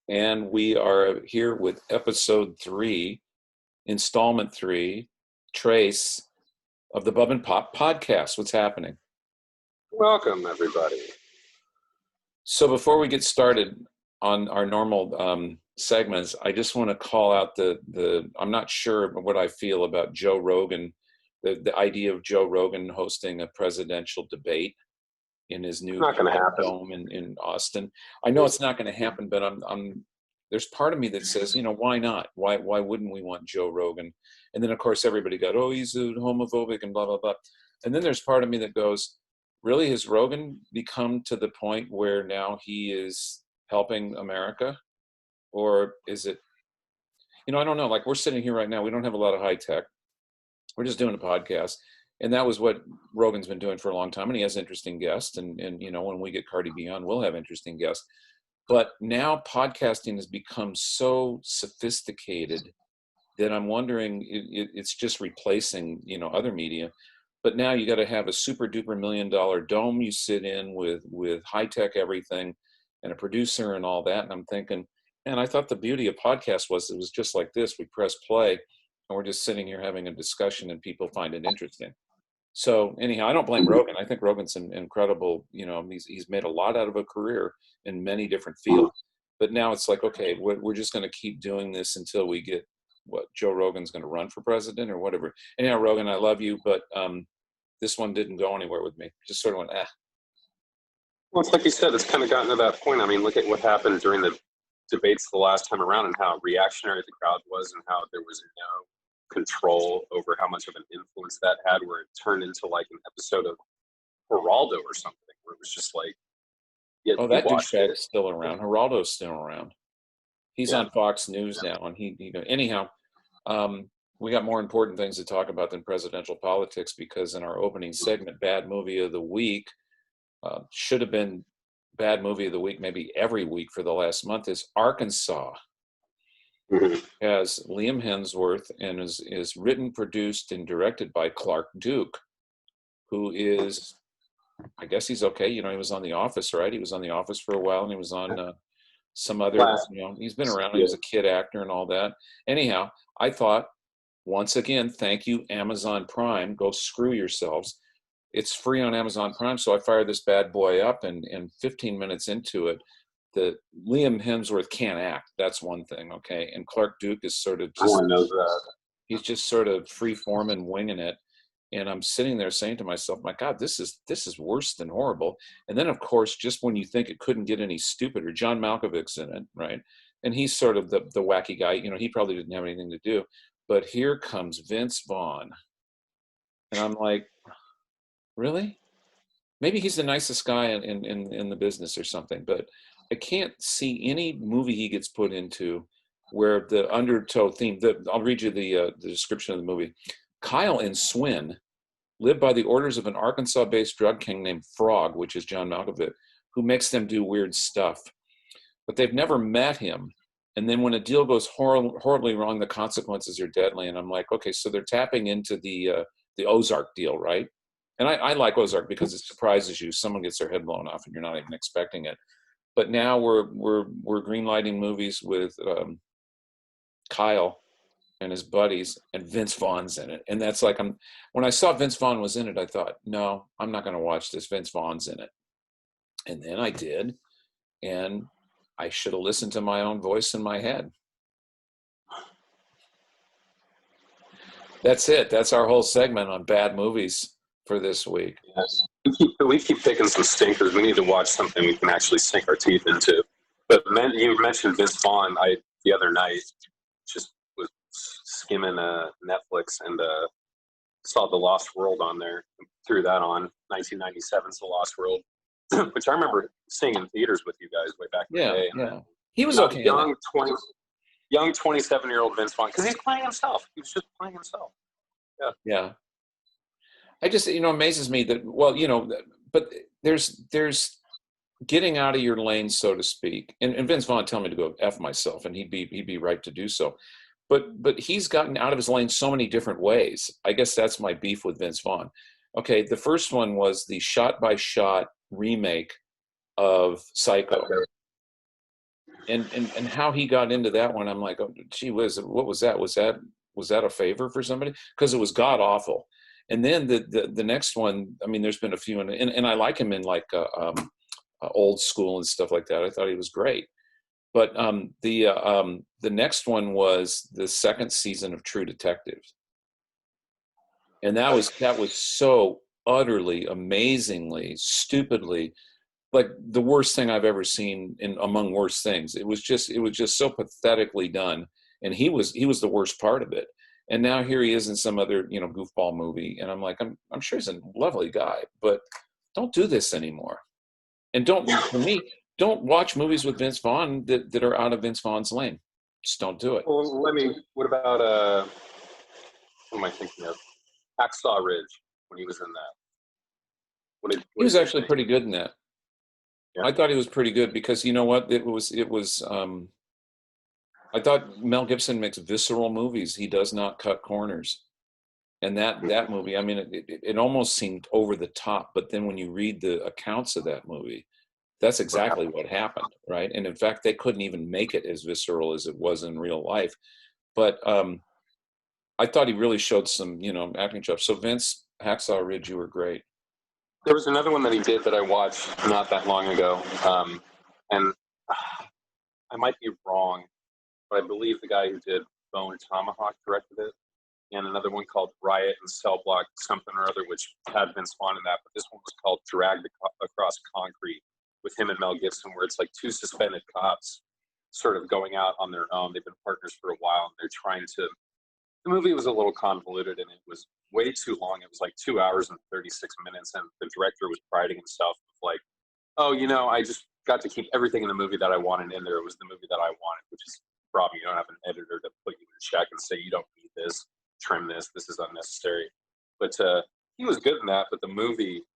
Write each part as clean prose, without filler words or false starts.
And we are here with episode 3, installment 3, Trace of the Bub and Pop podcast. What's happening? Welcome, everybody. So before we get started on our normal segments, I just want to call out I'm not sure what I feel about Joe Rogan, the idea of Joe Rogan hosting a presidential debate in his new dome in Austin. I know it's not going to happen, but there's part of me that says, why not? Why wouldn't we want Joe Rogan? And then of course everybody got, oh, he's homophobic and blah, blah, blah. And then there's part of me that goes, really, has Rogan become to the point where now he is helping America? Or is it, I don't know, like we're sitting here right now, we don't have a lot of high tech. We're just doing a podcast. And that was what Rogan's been doing for a long time. And he has interesting guests. And when we get Cardi B on, we'll have interesting guests. But now podcasting has become so sophisticated that I'm wondering it's just replacing, other media. But now you got to have a super duper $1 million dome you sit in with high tech everything and a producer and all that. And I'm thinking, man, I thought the beauty of podcast was it was just like this. We press play and we're just sitting here having a discussion and people find it interesting. So anyhow, I don't blame Rogan. I think Rogan's an incredible, he's made a lot out of a career in many different fields. But now it's like, okay, we're just going to keep doing this until we get Joe Rogan's going to run for president or whatever. Anyhow, Rogan, I love you, but this one didn't go anywhere with me. Just sort of went, Well, it's like you said, it's kind of gotten to that point. I mean, look at what happened during the debates the last time around and how reactionary the crowd was and how there was no control over how much of an influence that had, where it turned into like an episode of Geraldo or something, where it was just like, yeah, oh, that douchebag's still around. Geraldo's still around. He's on Fox News now, and anyhow, we got more important things to talk about than presidential politics, because in our opening segment, Bad Movie of the Week, should have been Bad Movie of the Week maybe every week for the last month, is Arkansas. Has Liam Hemsworth and is written, produced, and directed by Clark Duke, who is, I guess he's okay. He was on The Office, right? He was on The Office for a while, and he was on some other, he's been around. He was a kid actor and all that. Anyhow, I thought, once again, thank you, Amazon Prime. Go screw yourselves. It's free on Amazon Prime. So I fired this bad boy up, and 15 minutes into it, the Liam Hemsworth can't act. That's one thing, okay? And Clark Duke is sort of just, he's just sort of free form and winging it. And I'm sitting there saying to myself, my God, this is worse than horrible. And then, of course, just when you think it couldn't get any stupider, John Malkovich's in it, right? And he's sort of the wacky guy. He probably didn't have anything to do. But here comes Vince Vaughn. And I'm like, really? Maybe he's the nicest guy in the business or something, but I can't see any movie he gets put into where the undertow theme, I'll read you the description of the movie. Kyle and Swin live by the orders of an Arkansas-based drug king named Frog, which is John Malkovich, who makes them do weird stuff. But they've never met him. And then when a deal goes horribly wrong, the consequences are deadly. And I'm like, okay, so they're tapping into the Ozark deal, right? And I like Ozark because it surprises you. Someone gets their head blown off and you're not even expecting it. But now we're greenlighting movies with Kyle and his buddies, and Vince Vaughn's in it. And that's like, when I saw Vince Vaughn was in it, I thought, no, I'm not going to watch this. Vince Vaughn's in it. And then I did, and I should have listened to my own voice in my head. That's it. That's our whole segment on bad movies for this week. Yes. We keep picking some stinkers. We need to watch something we can actually sink our teeth into. But you mentioned Vince Vaughn. The other night just was skimming Netflix and saw The Lost World on there. Threw that on, 1997's The Lost World, which I remember seeing in theaters with you guys way back in the day. Yeah, he was okay. Young 27-year-old Vince Vaughn, because he's playing himself. He was just playing himself. Yeah. I just, amazes me that, but there's getting out of your lane, so to speak. And Vince Vaughn told me to go F myself, and he'd be right to do so. But he's gotten out of his lane so many different ways. I guess that's my beef with Vince Vaughn. Okay, the first one was the shot-by-shot remake of Psycho. and how he got into that one, I'm like, oh, gee whiz, what was that? Was that a favor for somebody? Because it was god awful. And then the next one, I mean, there's been a few, and I like him in like Old School and stuff like that. I thought he was great. But the next one was the second season of True Detective, and that was so utterly, amazingly, stupidly, like the worst thing I've ever seen in among worst things. It was just so pathetically done, and he was the worst part of it. And now here he is in some other goofball movie, and I'm like, I'm sure he's a lovely guy, but don't do this anymore. And don't for me, don't watch movies with Vince Vaughn that are out of Vince Vaughn's lane. Just don't do it. Well, what about, what am I thinking of? Hacksaw Ridge, when he was in that. He was actually pretty good in that. Yeah. I thought he was pretty good because you know what? I thought Mel Gibson makes visceral movies. He does not cut corners. And that movie, I mean, it almost seemed over the top. But then when you read the accounts of that movie, that's exactly what happened, right? And in fact, they couldn't even make it as visceral as it was in real life. But I thought he really showed some, acting chops. So Vince, Hacksaw Ridge, you were great. There was another one that he did that I watched not that long ago, and I might be wrong, but I believe the guy who did Bone Tomahawk directed it, and another one called Riot and Cell Block something or other, which had Vince Vaughn in that, but this one was called Dragged Across Concrete with him and Mel Gibson, where it's like two suspended cops sort of going out on their own. They've been partners for a while, and they're trying to. The movie was a little convoluted, and it was way too long. It was like 2 hours and 36 minutes, and the director was priding himself with like, oh, I just got to keep everything in the movie that I wanted in there. It was the movie that I wanted, which is the problem. You don't have an editor to put you in check and say, you don't need this, trim this is unnecessary. But he was good in that, but the movie,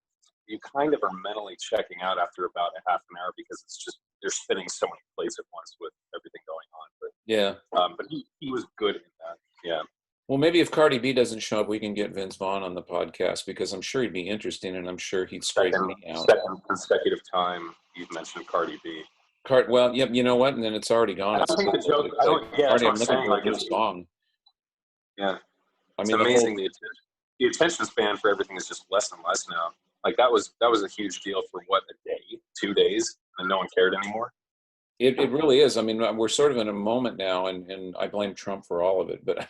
you kind of are mentally checking out after about a half an hour because it's just, they're spinning so many plates at once with everything going on. But yeah, but he was good in that. Yeah. Well, maybe if Cardi B doesn't show up, we can get Vince Vaughn on the podcast because I'm sure he'd be interesting, and I'm sure he'd straighten me out. Second consecutive time you've mentioned Cardi B. Well, yep. You know what? And then it's already gone. I don't think the joke. I don't. Yeah, that's what I'm saying. Like it's song. Yeah, I it's mean, amazing the attention span for everything is just less and less now. Like that was a huge deal for what, a day, 2 days, and no one cared anymore. It really is. I mean, we're sort of in a moment now, and I blame Trump for all of it, but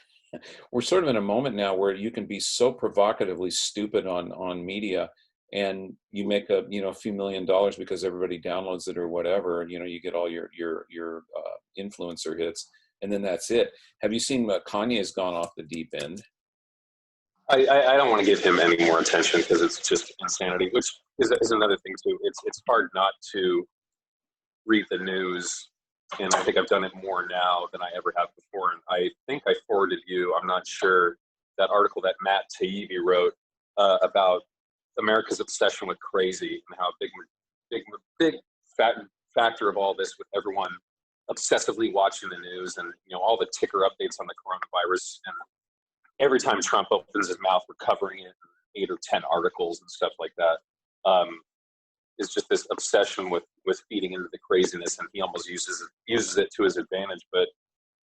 we're sort of in a moment now where you can be so provocatively stupid on media, and you make a few $1,000,000 because everybody downloads it or whatever, and you get all your influencer hits, and then that's it. Have you seen Kanye's gone off the deep end? I don't want to give him any more attention because it's just insanity, which is another thing too. It's hard not to read the news, and I think I've done it more now than I ever have before. And I think I forwarded you, I'm not sure, that article that Matt Taibbi wrote about America's obsession with crazy and how big factor of all this with everyone obsessively watching the news and all the ticker updates on the coronavirus, and every time Trump opens his mouth, we're covering it in 8 or 10 articles and stuff like that. Is just this obsession with feeding into the craziness, and he almost uses it to his advantage. But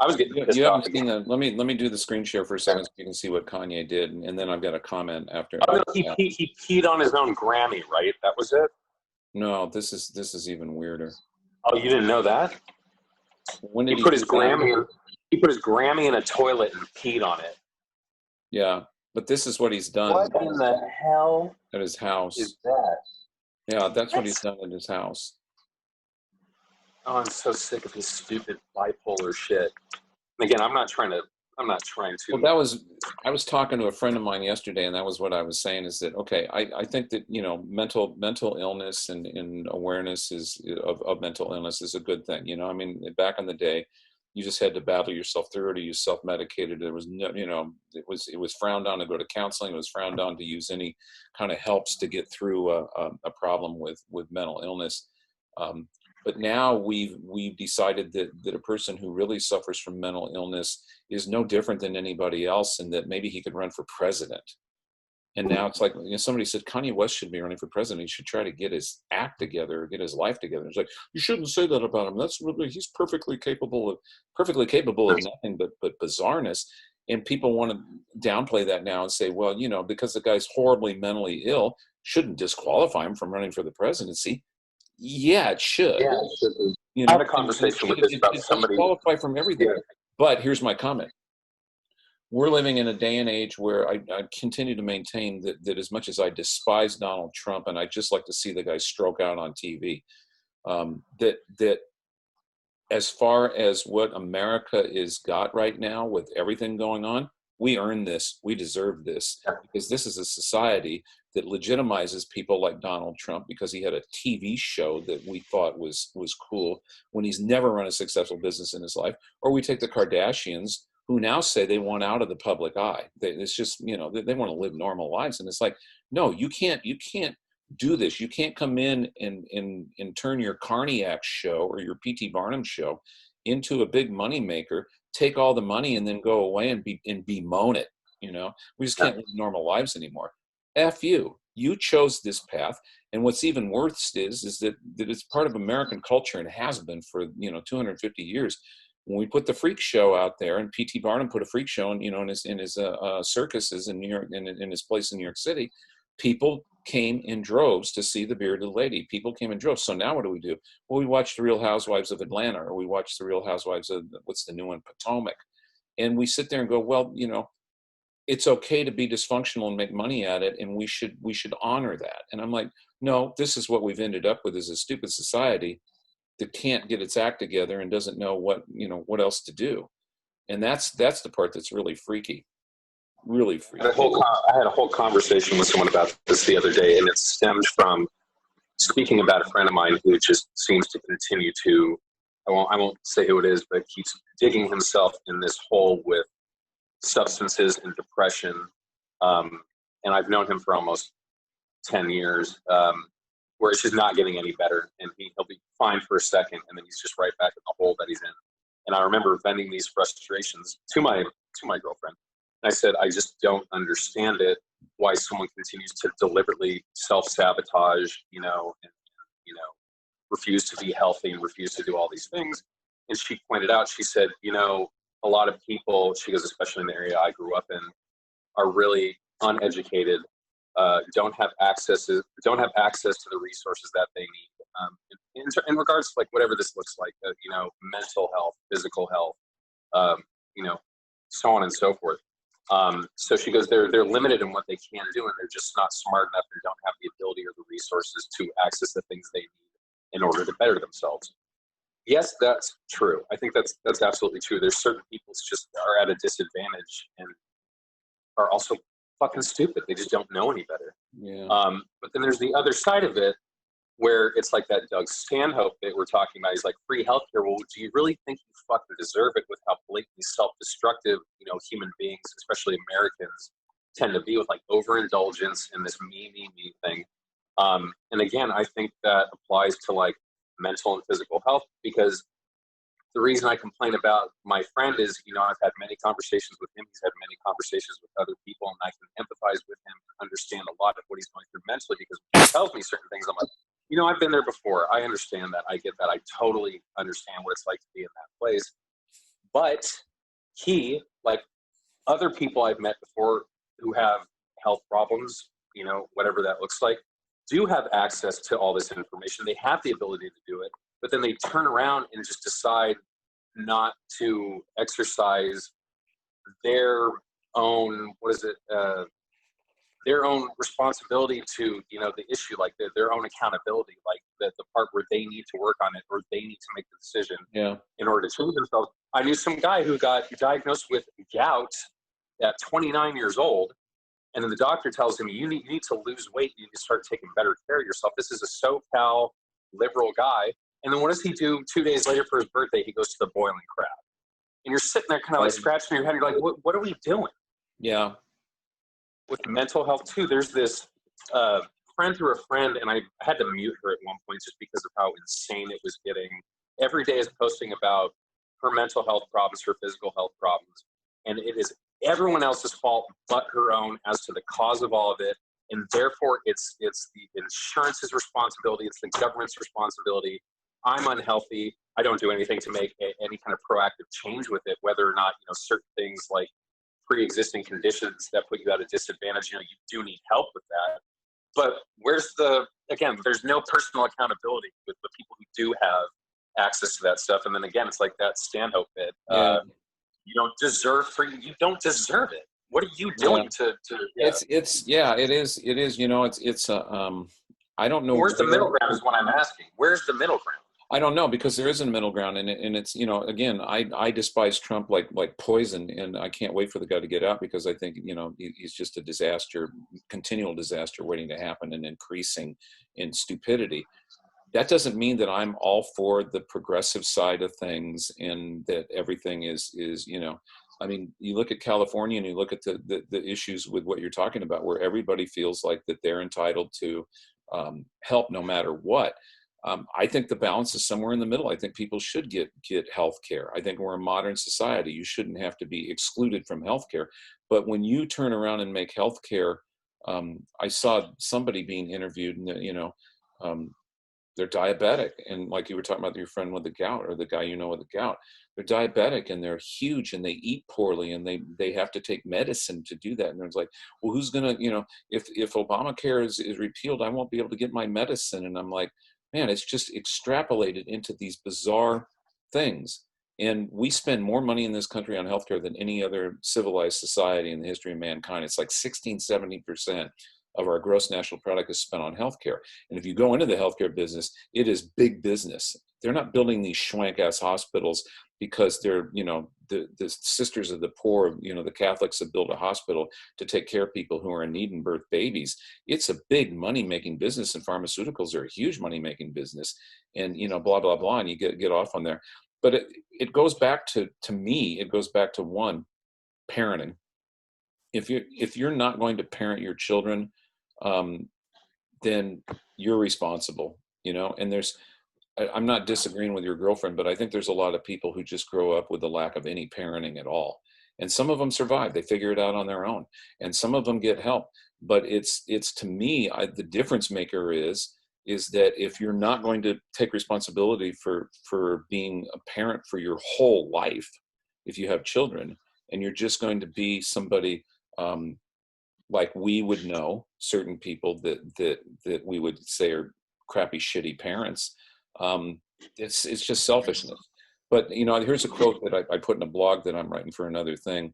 I was getting pissed off. Seen that? Let me do the screen share for a second so you can see what Kanye did, and then I've got a comment after. Oh, no, he peed on his own Grammy, right? That was it. No, this is even weirder. Oh, you didn't know that? When did he put his Grammy? He put his Grammy in a toilet and peed on it. Yeah, but this is what he's done. What in the hell at his house is that? Yeah, that's what he's done at his house. Oh, I'm so sick of his stupid bipolar shit. And again, I'm not trying to. Well, I was talking to a friend of mine yesterday, and that was what I was saying is that, okay, I think that, mental illness and awareness of mental illness is a good thing. I mean, back in the day, you just had to battle yourself through it, or you self-medicated. There was no, it was frowned on to go to counseling. It was frowned on to use any kind of helps to get through a problem with mental illness. But now we've decided that a person who really suffers from mental illness is no different than anybody else, and that maybe he could run for president. And now it's like, somebody said Kanye West should be running for president. He should try to get his act together, get his life together. It's like, you shouldn't say that about him. That's really, he's perfectly capable of nothing but bizarreness. And people want to downplay that now and say, well, because the guy's horribly mentally ill, shouldn't disqualify him from running for the presidency. Yeah, it should. Yeah, I had a conversation with this about somebody. Disqualify from everything. Yeah. But here's my comment. We're living in a day and age where I continue to maintain that as much as I despise Donald Trump, and I just like to see the guy stroke out on TV, that as far as what America is got right now with everything going on, we earn this. We deserve this, because this is a society that legitimizes people like Donald Trump because he had a TV show that we thought was cool when he's never run a successful business in his life. Or we take the Kardashians, who now say they want out of the public eye. It's just, they want to live normal lives. And it's like, no, you can't do this. You can't come in and turn your Carniac show or your P.T. Barnum show into a big money maker, take all the money and then go away and bemoan it. We just can't live normal lives anymore. F you. You chose this path. And what's even worse is that it's part of American culture and has been for, 250 years. When we put the freak show out there, and P.T. Barnum put a freak show in his circuses in New York, in his place in New York City, people came in droves to see the bearded lady. People came in droves. So now what do? Well, we watch The Real Housewives of Atlanta, or we watch The Real Housewives of, what's the new one, Potomac. And we sit there and go, well, it's okay to be dysfunctional and make money at it, and we should honor that. And I'm like, no, this is what we've ended up with, is a stupid society that can't get its act together and doesn't know what else to do. And that's the part that's really freaky. Really freaky. I had a whole conversation with someone about this the other day, and it stemmed from speaking about a friend of mine who just seems to continue to, I won't say who it is, but keeps digging himself in this hole with substances and depression. And I've known him for almost 10 years, where it's just not getting any better. And he'll be fine for a second, and then he's just right back in the hole that he's in. And I remember venting these frustrations to my girlfriend. And I said, I just don't understand it, why someone continues to deliberately self-sabotage, and refuse to be healthy and refuse to do all these things. And she pointed out, she said, a lot of people, she goes, especially in the area I grew up in, are really uneducated, don't have access to the resources that they need. In regards to like whatever this looks like, mental health, physical health, so on and so forth. So she goes, they're limited in what they can do, and they're just not smart enough, and don't have the ability or the resources to access the things they need in order to better themselves. Yes, that's true. I think that's absolutely true. There's certain people who just are at a disadvantage and are also fucking stupid. They just don't know any better. Yeah. But then there's the other side of it, where it's like that Doug Stanhope that we're talking about. He's like, free healthcare. Well, do you really think you fucking deserve it, with how blatantly self-destructive, human beings, especially Americans, tend to be, with like overindulgence and this me thing. And again, I think that applies to like mental and physical health, because the reason I complain about my friend is, I've had many conversations with him. He's had many conversations with other people, and I can empathize with him and understand a lot of what he's going through mentally, because when he tells me certain things, I'm like, I've been there before. I understand that. I get that. I totally understand what it's like to be in that place. But he, like other people I've met before who have health problems, whatever that looks like, do have access to all this information. They have the ability to do it, but then they turn around and just decide not to exercise their own, their own responsibility to, the issue, like their own accountability, like the part where they need to work on it, or they need to make the decision in order to change themselves. I knew some guy who got diagnosed with gout at 29 years old. And then the doctor tells him, you need to lose weight. You need to start taking better care of yourself. This is a SoCal liberal guy. And then what does he do 2 days later for his birthday? He goes to the boiling crab. And you're sitting there kind of like scratching your head. You're like, what are we doing? Yeah. With mental health too, there's this friend through a friend, and I had to mute her at one point just because of how insane it was getting. Every day is posting about her mental health problems, her physical health problems. And it is everyone else's fault but her own as to the cause of all of it. And therefore, it's the insurance's responsibility. It's the government's responsibility. I'm unhealthy. I don't do anything to make any kind of proactive change with it, whether or not, certain things like pre-existing conditions that put you at a disadvantage, you do need help with that. But there's no personal accountability with the people who do have access to that stuff. And then again, it's like that Stanhope bit. Yeah. You don't deserve you don't deserve it. What are you doing to yeah. It is. I don't know. Where's the middle ground is what I'm asking. Where's the middle ground? I don't know, because there is a middle ground, and it's, again, I despise Trump like poison, and I can't wait for the guy to get out, because I think, he's just a disaster, continual disaster waiting to happen, and increasing in stupidity. That doesn't mean that I'm all for the progressive side of things, and that everything is, I mean, you look at California and you look at the issues with what you're talking about, where everybody feels like that they're entitled to help no matter what. I think the balance is somewhere in the middle. I think people should get health care. I think we're a modern society. You shouldn't have to be excluded from health care. But when you turn around and make health care, I saw somebody being interviewed, and they're diabetic, and like you were talking about your friend with the gout, or the guy with the gout, they're diabetic and they're huge and they eat poorly, and they have to take medicine to do that. And it's like, well, who's gonna, if Obamacare is repealed, I won't be able to get my medicine. And I'm like, man, it's just extrapolated into these bizarre things. And we spend more money in this country on healthcare than any other civilized society in the history of mankind. It's like 16-17% of our gross national product is spent on healthcare. And if you go into the healthcare business, it is big business. They're not building these schwank-ass hospitals because they're, the sisters of the poor, the Catholics have built a hospital to take care of people who are in need and birth babies. It's a big money-making business, and pharmaceuticals are a huge money-making business, and, blah, blah, blah, and you get off on there. But it goes back to me, it goes back to one, parenting. If you're not going to parent your children, then you're responsible, and I'm not disagreeing with your girlfriend, but I think there's a lot of people who just grow up with the lack of any parenting at all. And some of them survive, they figure it out on their own, and some of them get help. But it's to me, the difference maker is that if you're not going to take responsibility for being a parent for your whole life, if you have children, and you're just going to be somebody, like we would know certain people that we would say are crappy, shitty parents. It's just selfishness. But here's a quote that I put in a blog that I'm writing for another thing.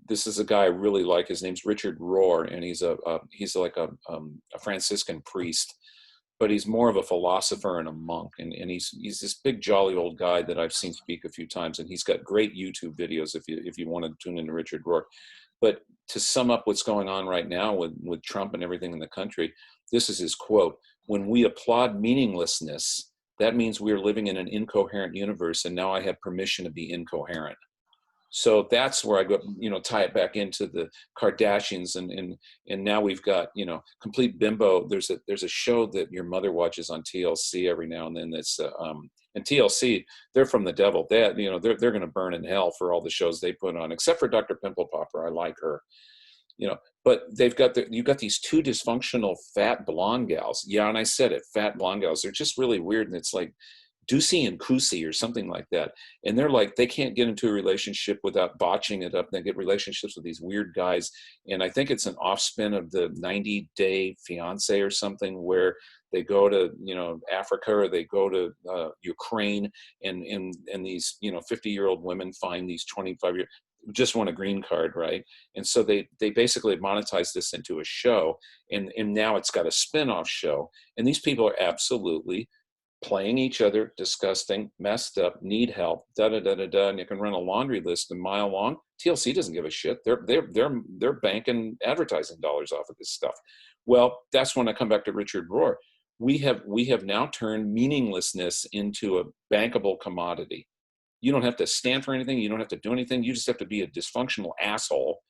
This is a guy I really like. His name's Richard Rohr, and he's like a Franciscan priest, but he's more of a philosopher and a monk. And he's this big jolly old guy that I've seen speak a few times, and he's got great YouTube videos if you want to tune into Richard Rohr. But to sum up what's going on right now with Trump and everything in the country, this is his quote: "When we applaud meaninglessness, that means we are living in an incoherent universe, and now I have permission to be incoherent." So that's where I go, tie it back into the Kardashians, and now we've got, complete bimbo. There's a show that your mother watches on TLC every now and then. That's and TLC, they're from the devil. They're going to burn in hell for all the shows they put on, except for Dr. Pimple Popper. I like her, but you've got these two dysfunctional fat blonde gals. Yeah, and I said it, fat blonde gals. They're just really weird, and it's like Ducey and Cousy or something like that. And they're like, they can't get into a relationship without botching it up. They get relationships with these weird guys. And I think it's an offspin of the 90-Day Fiance or something, where they go to, Africa, or they go to Ukraine, and these, 50-year-old women find these 25-year, just want a green card, right? And so they basically monetize this into a show, and now it's got a spin-off show. And these people are absolutely playing each other, disgusting, messed up, need help, and you can run a laundry list a mile long. TLC doesn't give a shit. They're banking advertising dollars off of this stuff. Well, that's when I come back to Richard Rohr. We have now turned meaninglessness into a bankable commodity. You don't have to stand for anything. You don't have to do anything. You just have to be a dysfunctional asshole,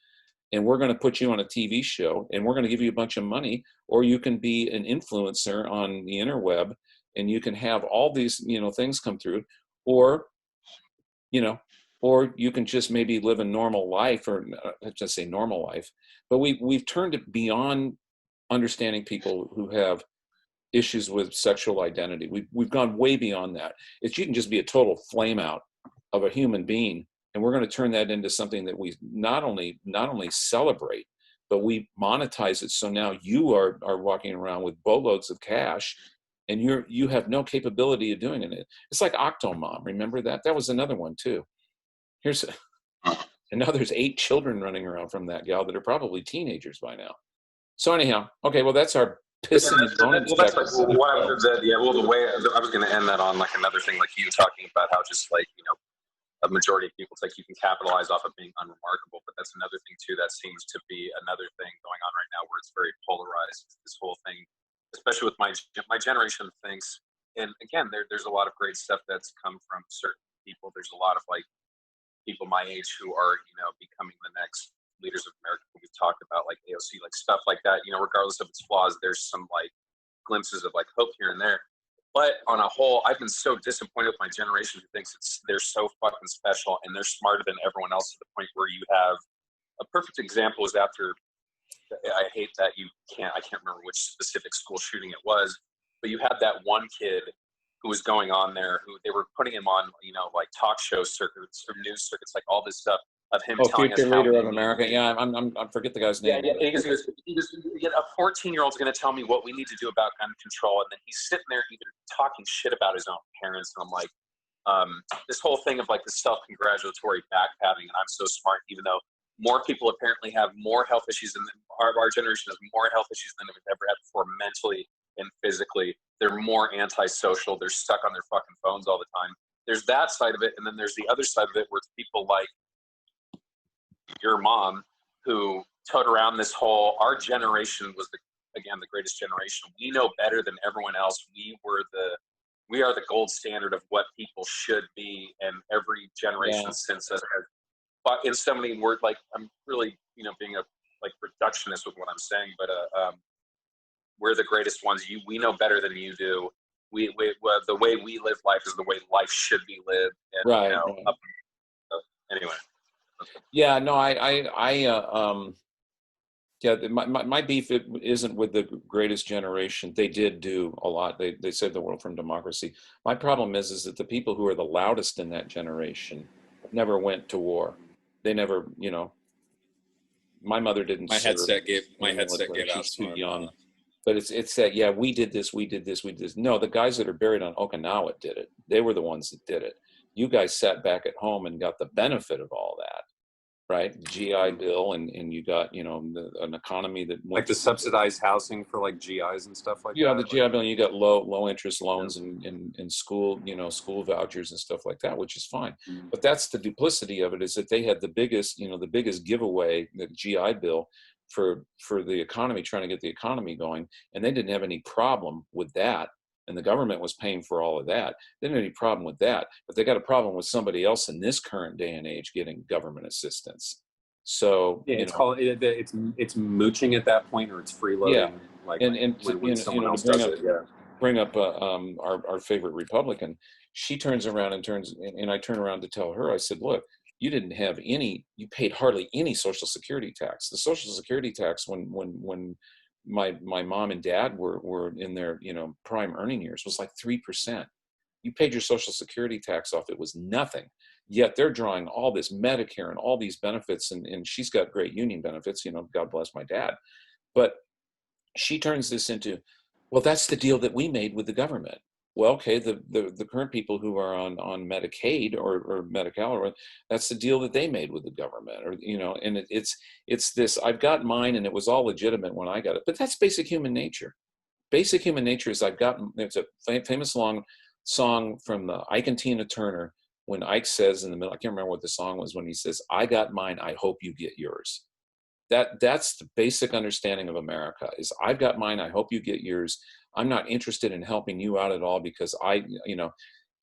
and we're going to put you on a TV show, and we're going to give you a bunch of money, or you can be an influencer on the interweb, and you can have all these, things come through, or, or you can just maybe live a normal life, or let's just say normal life. But we've turned it beyond understanding people who have issues with sexual identity. We've gone way beyond that. You can just be a total flame out of a human being, and we're going to turn that into something that we not only celebrate, but we monetize it. So now you are walking around with boatloads of cash, and you have no capability of doing it. It's like Octomom. Remember that? That was another one too. And now there's 8 children running around from that gal that are probably teenagers by now. So anyhow, okay, well, that's our pissing and moaning. Well, that's like the way I was going to end that on like another thing, like you talking about how just like, you know, a majority of people, it's like you can capitalize off of being unremarkable, but that's another thing too. That seems to be another thing going on right now where it's very polarized. This whole thing, especially with my generation thinks, and again, there's a lot of great stuff that's come from certain people. There's a lot of like people my age who are, you know, becoming the next leaders of America. We've talked about like AOC, like stuff like that, you know, regardless of its flaws, there's some like glimpses of like hope here and there. But on a whole, I've been so disappointed with my generation who thinks they're so fucking special and they're smarter than everyone else, to the point where you have a perfect example is after, I hate that I can't remember which specific school shooting it was, but you had that one kid who was going on there, who they were putting him on, you know, like talk show circuits or news circuits, like all this stuff of him telling us future leader of America. Yeah, I forget the guy's name. Yeah, because a 14-year-old's going to tell me what we need to do about gun control, and then he's sitting there even talking shit about his own parents, and I'm like, this whole thing of like the self-congratulatory backpatting, and I'm so smart, even though more people apparently have more health issues than our generation has more health issues than we've ever had before, mentally and physically. They're more antisocial. They're stuck on their fucking phones all the time. There's that side of it, and then there's the other side of it where it's people like your mom who towed around this whole, our generation was the greatest generation. We know better than everyone else. We are the gold standard of what people should be, and every generation since us has, but in so many words, like I'm really, you know, being a like reductionist with what I'm saying, but we're the greatest ones. We know better than you do. The way we live life is the way life should be lived. And, right. You know, anyway. Yeah, no, my beef isn't with the greatest generation. They did do a lot. They saved the world from democracy. My problem is that the people who are the loudest in that generation never went to war. They never, you know, my mother didn't My serve. headset gave out. She's too young. But it's that, yeah, we did this. No, the guys that are buried on Okinawa did it. They were the ones that did it. You guys sat back at home and got the benefit of all that, right? The GI Bill, and you got, you know, an economy that went like the subsidized housing for like GIs and stuff like that. Yeah, the GI Bill, and you got low interest loans and school, you know, school vouchers and stuff like that, which is fine. But that's the duplicity of it, is that they had the biggest giveaway, the GI Bill, for the economy, trying to get the economy going, and they didn't have any problem with that. And the government was paying for all of that. They didn't have any problem with that, but they got a problem with somebody else in this current day and age getting government assistance. So yeah, it's mooching at that point, or it's freeloading. Yeah, like when someone else does it. Yeah. Bring up our favorite Republican. She turns around and I turn around to tell her. I said, look, you paid hardly any Social Security tax. The Social Security tax when my mom and dad were in their, you know, prime earning years was like 3%. You paid your Social Security tax off. It was nothing. Yet they're drawing all this Medicare and all these benefits, and she's got great union benefits, you know, God bless my dad. But she turns this into, well, that's the deal that we made with the government. Well, okay, the current people who are on Medicaid or Medi-Cal, or that's the deal that they made with the government, or, you know, and it's this, I've got mine and it was all legitimate when I got it. But that's basic human nature. Basic human nature is it's a famous long song from the Ike and Tina Turner, when Ike says in the middle, I can't remember what the song was, when he says, I got mine, I hope you get yours. That's the basic understanding of America, is I've got mine, I hope you get yours. I'm not interested in helping you out at all, because you know,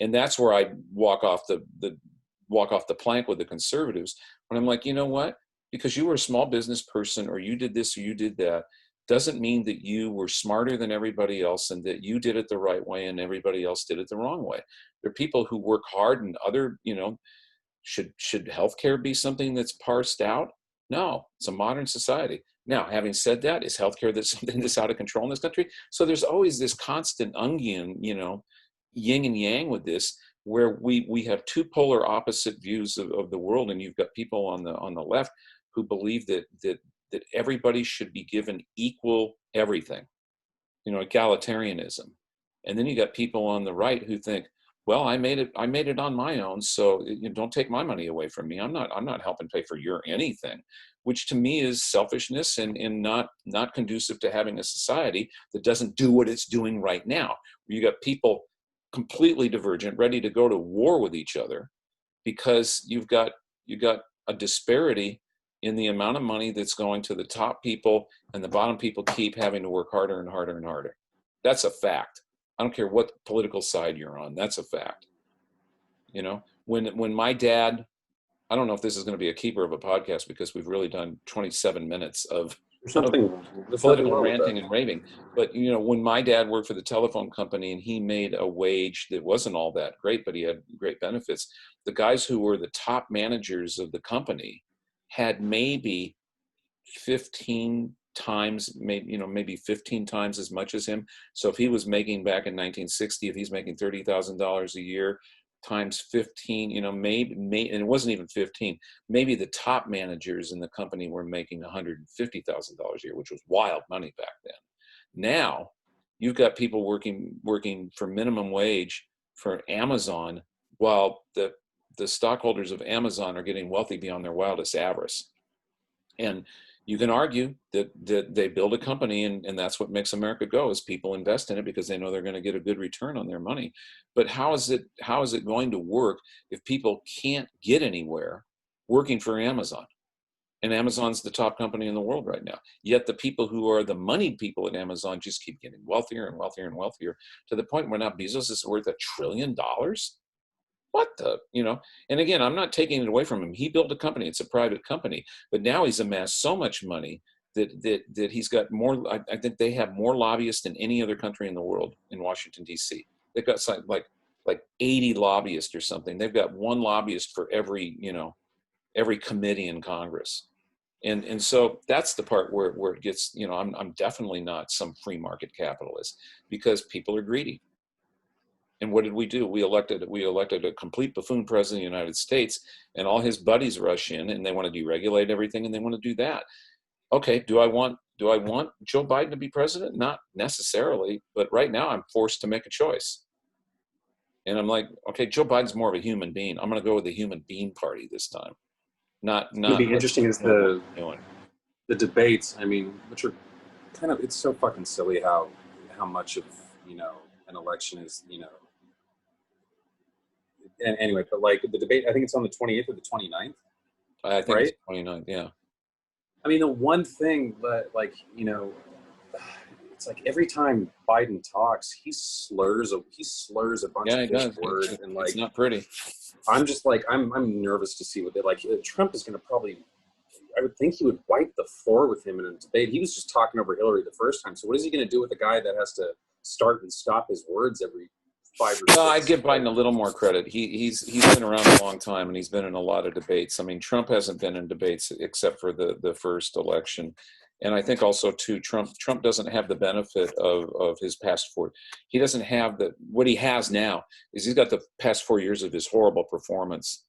and that's where I walk off the plank with the conservatives, when I'm like, you know what? Because you were a small business person, or you did this or you did that, doesn't mean that you were smarter than everybody else and that you did it the right way and everybody else did it the wrong way. There are people who work hard and other, you know, Should healthcare be something that's parsed out? No, it's a modern society. Now, having said that, is healthcare that's something that's out of control in this country? So there's always this constant onion, yin and yang with this, where we have two polar opposite views of the world, and you've got people on the left who believe that everybody should be given equal everything, egalitarianism. And then you got people on the right who think, well, I made it on my own, so don't take my money away from me. I'm not helping pay for your anything, which to me is selfishness and not conducive to having a society that doesn't do what it's doing right now. You got people completely divergent, ready to go to war with each other, because you got a disparity in the amount of money that's going to the top people, and the bottom people keep having to work harder and harder and harder. That's a fact. I don't care what political side you're on. That's a fact. When my dad, I don't know if this is going to be a keeper of a podcast, because we've really done 27 minutes of political ranting and raving. But, when my dad worked for the telephone company and he made a wage that wasn't all that great, but he had great benefits, the guys who were the top managers of the company had maybe 15 times, maybe 15 times as much as him. So if he was making back in 1960, if he's making $30,000 a year times 15, maybe, and it wasn't even 15, maybe the top managers in the company were making $150,000 a year, which was wild money back then. Now you've got people working for minimum wage for Amazon, while the stockholders of Amazon are getting wealthy beyond their wildest avarice. And you can argue that they build a company and that's what makes America go, is people invest in it because they know they're going to get a good return on their money. But how is it going to work if people can't get anywhere working for Amazon? And Amazon's the top company in the world right now. Yet the people who are the moneyed people at Amazon just keep getting wealthier and wealthier and wealthier, to the point where now Bezos is worth $1 trillion. What the, and again, I'm not taking it away from him. He built a company. It's a private company, but now he's amassed so much money that he's got more. I think they have more lobbyists than any other country in the world in Washington, D.C. They've got something like 80 lobbyists or something. They've got one lobbyist for every committee in Congress. And so that's the part where it gets, I'm definitely not some free market capitalist, because people are greedy. And what did we do? We elected a complete buffoon president of the United States, and all his buddies rush in and they want to deregulate everything and they want to do that. Okay, do I want Joe Biden to be president? Not necessarily, but right now I'm forced to make a choice. And I'm like, okay, Joe Biden's more of a human being. I'm going to go with the human being party this time. Not. It'd be interesting is the debates. I mean, which are kind of, it's so fucking silly how much of an election is And anyway, but like the debate, I think it's on the 28th or the 29th. I think it's 29th, yeah. I mean, the one thing, but it's like every time Biden talks, he slurs a bunch of words, and like, it's not pretty. I'm just like, I'm nervous to see what they like. Trump is going to probably, I would think he would wipe the floor with him in a debate. He was just talking over Hillary the first time. So what is he going to do with a guy that has to start and stop his words every 5 or 6? No, I'd give Biden a little more credit. He's been around a long time, and he's been in a lot of debates. I mean, Trump hasn't been in debates except for the first election. And I think also too, Trump doesn't have the benefit of his past four. He doesn't have what he has now is he's got the past 4 years of his horrible performance.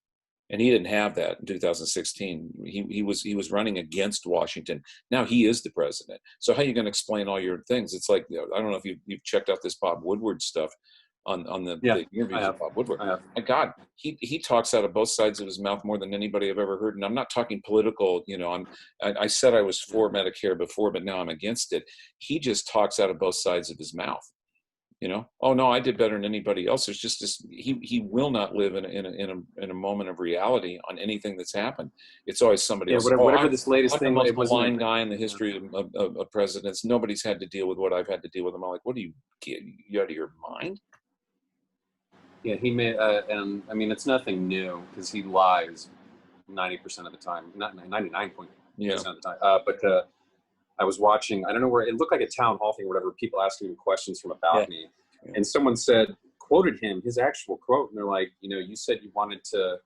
And he didn't have that in 2016. He was running against Washington. Now he is the president. So how are you going to explain all your things? It's like, I don't know if you've checked out this Bob Woodward stuff on the interviews with Bob Woodward. My God, he talks out of both sides of his mouth more than anybody I've ever heard. And I'm not talking political. I said I was for Medicare before, but now I'm against it. He just talks out of both sides of his mouth. Oh no, I did better than anybody else. There's just this. He will not live in a moment of reality on anything that's happened. It's always somebody else. Whatever this latest thing. I'm the most malign guy in the history of presidents. Nobody's had to deal with what I've had to deal with. I'm like, what are you out of your mind? Yeah, he may, and I mean, it's nothing new because he lies 90% of the time, not 99.9% of the time. But I was watching, I don't know where, it looked like a town hall thing or whatever, people asking him questions from a balcony. And someone quoted him, his actual quote, and they're like, you said you wanted to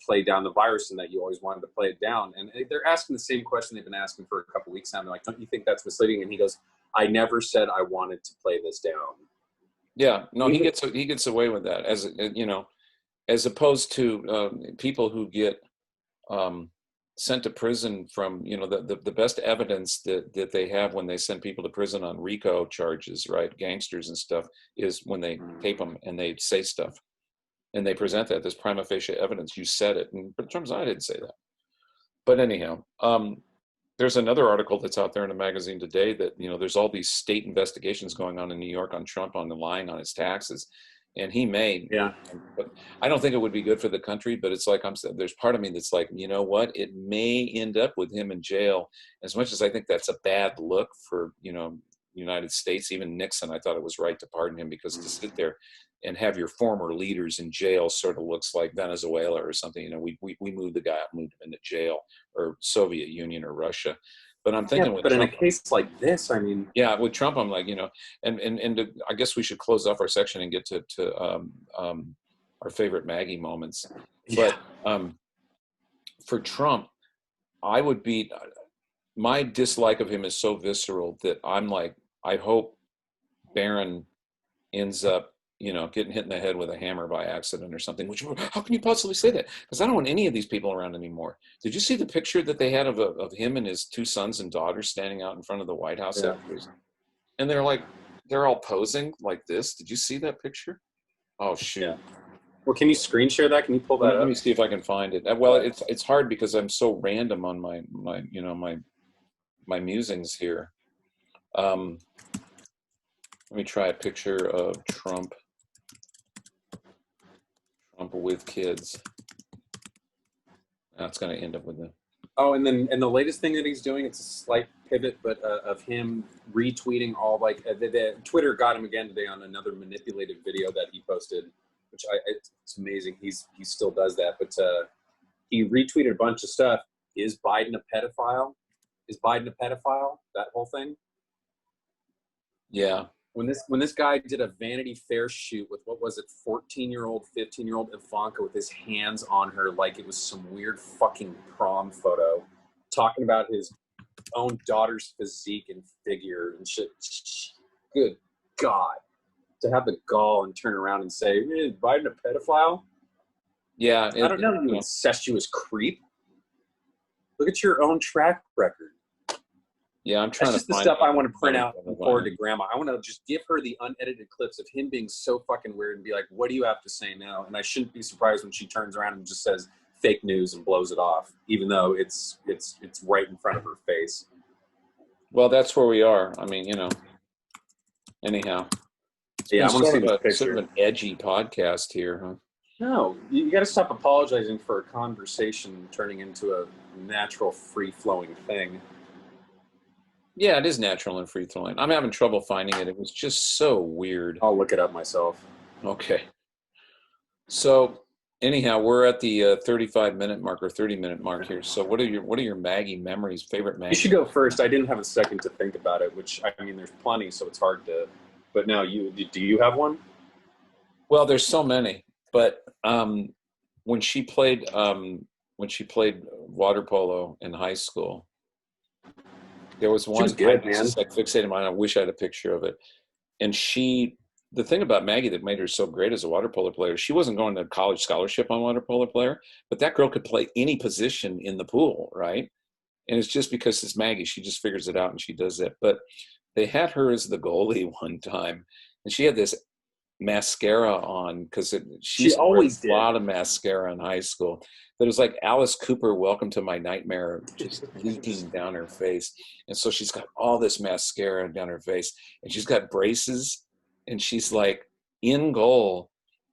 play down the virus and that you always wanted to play it down. And they're asking the same question they've been asking for a couple weeks now. They're like, don't you think that's misleading? And he goes, I never said I wanted to play this down. Yeah, no, he gets away with that, as you know, as opposed to people who get sent to prison from, you know, the best evidence that they have when they send people to prison on RICO charges, right, gangsters and stuff, is when they tape them and they say stuff and they present that. This prima facie evidence, you said it. And in terms of, I didn't say that. But anyhow, there's another article that's out there in a magazine today that, you know, there's all these state investigations going on in New York on Trump on the lying on his taxes. And he may, but I don't think it would be good for the country. But it's like, there's part of me that's like, you know what, it may end up with him in jail. As much as I think that's a bad look for, you know, United States, even Nixon, I thought it was right to pardon him, because to sit there and have your former leaders in jail sort of looks like Venezuela or something. You know, we moved the guy up, moved him into jail, or Soviet Union or Russia. But I'm thinking, but Trump, in a case like this, I mean, yeah, with Trump, I'm like, you know, and I guess we should close off our section and get to our favorite Maggie moments. But for Trump, I would be, my dislike of him is so visceral that I'm like, I hope Barron ends up, you know, getting hit in the head with a hammer by accident or something. Which, how can you possibly say that? Because I don't want any of these people around anymore. Did you see the picture that they had of him and his two sons and daughters standing out in front of the White House? Yeah. And they're like, they're all posing like this. Did you see that picture? Oh shoot. Yeah. Well, can you screen share that? Can you pull that up? Let me see if I can find it. Well, it's hard because I'm so random on my you know, my musings here. Let me try a picture of Trump with kids. That's going to end up with the. Oh, and the latest thing that he's doing, it's a slight pivot, but of him retweeting all, like, the Twitter got him again today on another manipulated video that he posted, which it's amazing. He still does that, but he retweeted a bunch of stuff. Is Biden a pedophile? Is Biden a pedophile? That whole thing. Yeah. When this guy did a Vanity Fair shoot with, what was it, 14-year-old, 15-year-old Ivanka, with his hands on her like it was some weird fucking prom photo, talking about his own daughter's physique and figure and shit. Good God. To have the gall and turn around and say, is Biden a pedophile? Yeah. I don't know, you incestuous creep. Look at your own track record. Yeah, I'm trying That's to just find the stuff I want to print out and forward to Grandma. I want to just give her the unedited clips of him being so fucking weird and be like, what do you have to say now? And I shouldn't be surprised when she turns around and just says fake news and blows it off, even though it's right in front of her face. Well, that's where we are. I mean, you know, anyhow. Yeah, I want to see the picture. Sort of an edgy podcast here, huh? No, you got to stop apologizing for a conversation turning into a natural, free-flowing thing. Yeah, it is natural and free-flowing. I'm having trouble finding it. It was just so weird. I'll look it up myself. Okay. So, anyhow, we're at the 35-minute mark or 30-minute mark here. So, what are your Maggie memories? Favorite Maggie? You should go first. I didn't have a second to think about it, which, I mean, there's plenty, so it's hard to. But now, do you have one? Well, there's so many, but when she played water polo in high school, there was one. She was good, I was just like fixated on. I wish I had a picture of it. And the thing about Maggie that made her so great as a water polo player, she wasn't going to college scholarship on water polo player, but that girl could play any position in the pool, right? And it's just because it's Maggie, she just figures it out and she does it. But they had her as the goalie one time, and she had this mascara on because she always did a lot of mascara in high school. But it was like Alice Cooper, Welcome to My Nightmare, just leaking down her face. And so she's got all this mascara down her face, and she's got braces, and she's like in goal,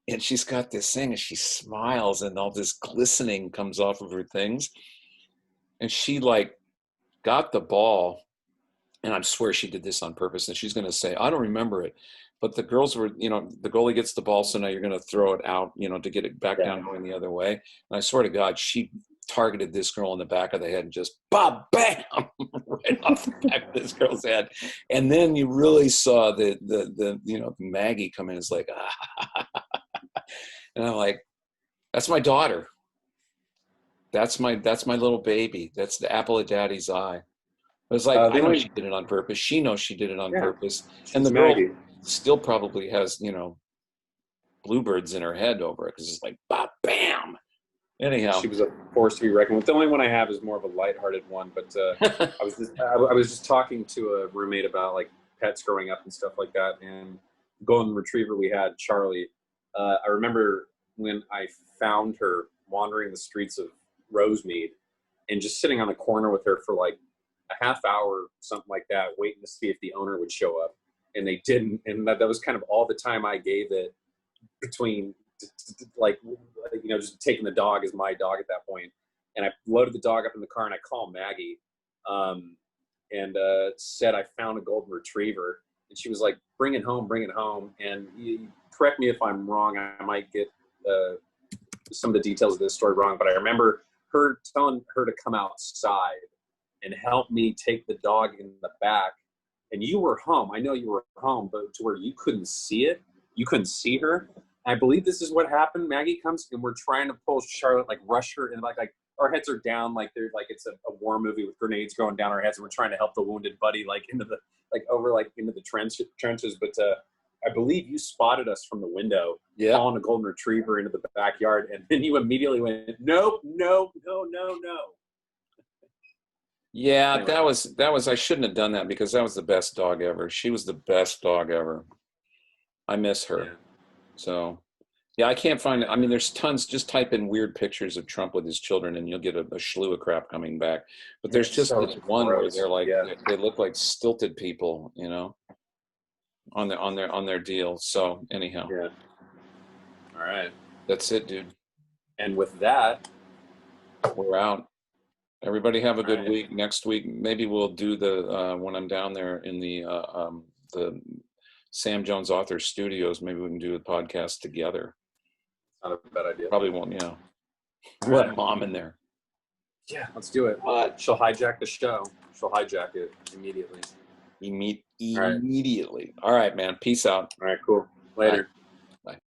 and she's got this thing, and she smiles, and all this glistening comes off of her things. And she like got the ball, and I swear she did this on purpose, and she's going to say, I don't remember it. But the girls were, you know, the goalie gets the ball, so now you're going to throw it out, you know, to get it back down going the other way. And I swear to God, she targeted this girl in the back of the head and just bam, right off the back of this girl's head. And then you really saw the you know, Maggie come in. It's like, and I'm like, that's my daughter. That's my little baby. That's the apple of daddy's eye. It was like, I know she did it on purpose. She knows she did it on purpose. And the girl still probably has, you know, bluebirds in her head over it because it's like, bam. Anyhow, she was a force to be reckoned with. The only one I have is more of a lighthearted one, but I was just talking to a roommate about like pets growing up and stuff like that. And golden retriever we had, Charlie. I remember when I found her wandering the streets of Rosemead and just sitting on a corner with her for like a half hour, something like that, waiting to see if the owner would show up. And they didn't. And that was kind of all the time I gave it between like, you know, just taking the dog as my dog at that point. And I loaded the dog up in the car and I called Maggie and said I found a golden retriever. And she was like, bring it home. And correct me if I'm wrong. I might get some of the details of this story wrong, but I remember her telling her to come outside and help me take the dog in the back. And you were home. I know you were home, but to where you couldn't see it. You couldn't see her. I believe this is what happened. Maggie comes and we're trying to pull Charlotte, like rush her, and like our heads are down, like they're like it's a war movie with grenades going down our heads, and we're trying to help the wounded buddy like into the into the trenches. But I believe you spotted us from the window, calling a golden retriever into the backyard, and then you immediately went, nope, no. Yeah, anyway. that was I shouldn't have done that because that was the best dog ever. She was the best dog ever. I miss her. Yeah. So, yeah, I can't find it. I mean, there's tons. Just type in weird pictures of Trump with his children, and you'll get a slew of crap coming back. But there's just this one where they're like, they look like stilted people, you know, on their deal. So anyhow, all right, that's it, dude. And with that, we're out. Everybody have a good week. Next week, maybe we'll do the when I'm down there in the Sam Jones Author Studios. Maybe we can do a podcast together. Not a bad idea. Probably won't, yeah. Let Mom in there. Yeah, let's do it. She'll hijack the show. She'll hijack it immediately. Immediately. All right, man. Peace out. All right, cool. Later. Bye. Bye.